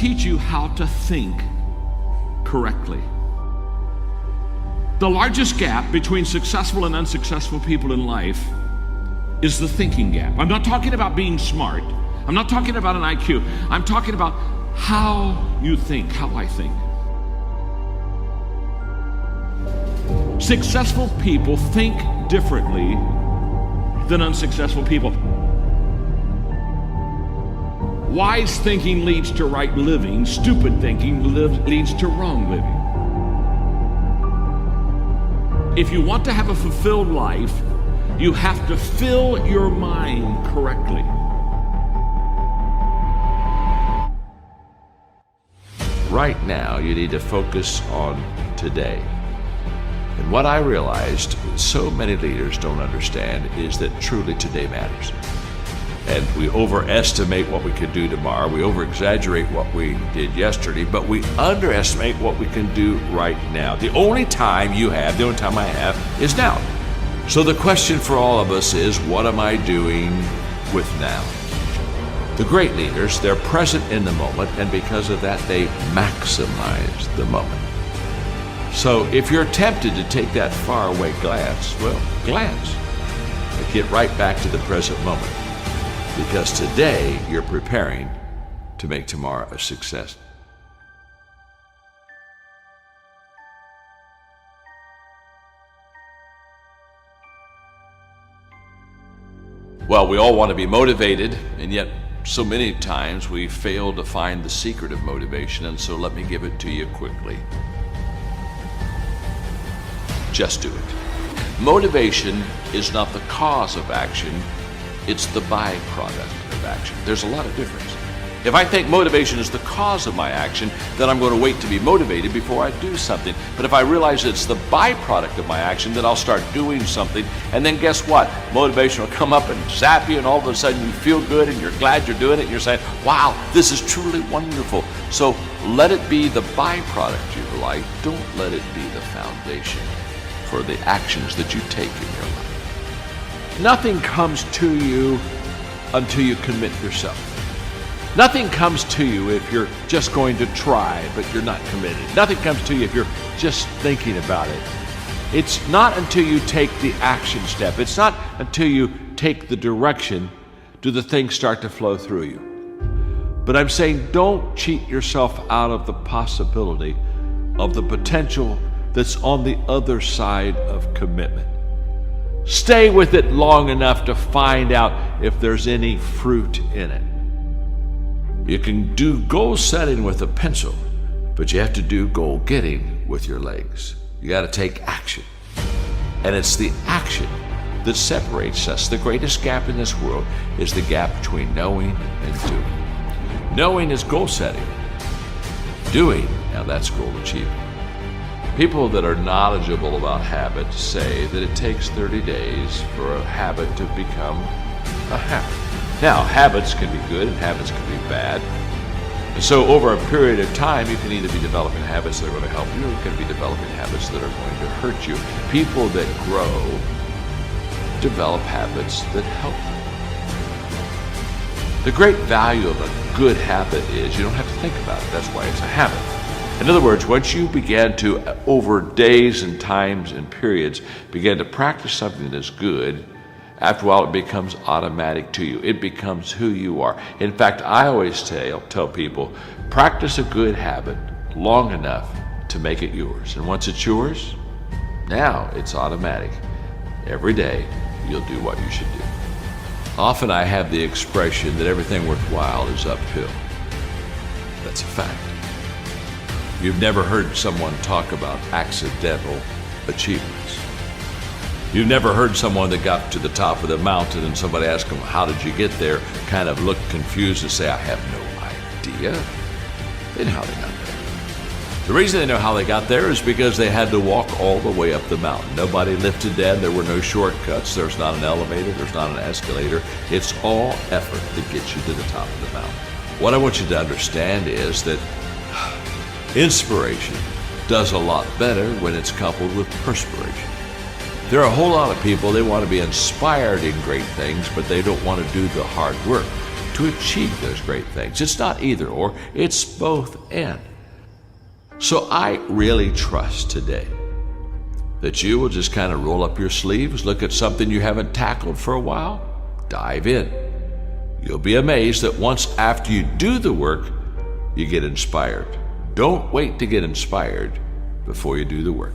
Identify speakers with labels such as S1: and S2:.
S1: teach you how to think correctly. The largest gap between successful and unsuccessful people in life is the thinking gap. I'm not talking about being smart. I'm not talking about an IQ. I'm talking about how you think, how I think. Successful people think differently than unsuccessful people. Wise thinking leads to right living. Stupid thinking leads to wrong living. If you want to have a fulfilled life, you have to fill your mind correctly.
S2: Right now, you need to focus on today. And what I realized so many leaders don't understand is that truly today matters. And we overestimate what we can do tomorrow. We over-exaggerate what we did yesterday, but we underestimate what we can do right now. The only time you have, the only time I have, is now. So the question for all of us is, what am I doing with now? The great leaders, they're present in the moment, and because of that, they maximize the moment. So if you're tempted to take that faraway glance, well, glance. But get right back to the present moment. Because today, you're preparing to make tomorrow a success. Well, we all want to be motivated, and yet so many times we fail to find the secret of motivation, and so let me give it to you quickly. Just do it. Motivation is not the cause of action, it's the byproduct of action. There's a lot of difference. If I think motivation is the cause of my action, then I'm going to wait to be motivated before I do something. But if I realize it's the byproduct of my action, then I'll start doing something. And then guess what? Motivation will come up and zap you, and all of a sudden you feel good and you're glad you're doing it. And you're saying, wow, this is truly wonderful. So let it be the byproduct of your life. Don't let it be the foundation for the actions that you take in your life. Nothing comes to you until you commit yourself. Nothing comes to you if you're just going to try, but you're not committed. Nothing comes to you if you're just thinking about it. It's not until you take the action step. It's not until you take the direction do the things start to flow through you. But I'm saying don't cheat yourself out of the possibility of the potential that's on the other side of commitment. Stay with it long enough to find out if there's any fruit in it. You can do goal setting with a pencil, but you have to do goal getting with your legs. You got to take action. And it's the action that separates us. The greatest gap in this world is the gap between knowing and doing. Knowing is goal setting. Doing, now that's goal achieving. People that are knowledgeable about habits say that it takes 30 days for a habit to become a habit. Now, habits can be good and habits can be bad. So over a period of time, you can either be developing habits that are going to help you, or you can be developing habits that are going to hurt you. People that grow develop habits that help them. The great value of a good habit is you don't have to think about it. That's why it's a habit. In other words, once you begin to, over days and times and periods, begin to practice something that is good, after a while, it becomes automatic to you. It becomes who you are. In fact, I always tell people, practice a good habit long enough to make it yours. And once it's yours, now it's automatic. Every day, you'll do what you should do. Often I have the expression that everything worthwhile is uphill. That's a fact. You've never heard someone talk about accidental achievements. You've never heard someone that got to the top of the mountain and somebody asked them, how did you get there? Kind of look confused and say, I have no idea. They know how they got there. The reason they know how they got there is because they had to walk all the way up the mountain. Nobody lifted them. There were no shortcuts. There's not an elevator. There's not an escalator. It's all effort that gets you to the top of the mountain. What I want you to understand is that inspiration does a lot better when it's coupled with perspiration. There are a whole lot of people, they want to be inspired in great things, but they don't want to do the hard work. to achieve those great things. It's not either or, it's both and. So I really trust today that you will just kind of roll up your sleeves, look at something you haven't tackled for a while, dive in. You'll be amazed that once after you do the work, you get inspired. Don't wait to get inspired before you do the work.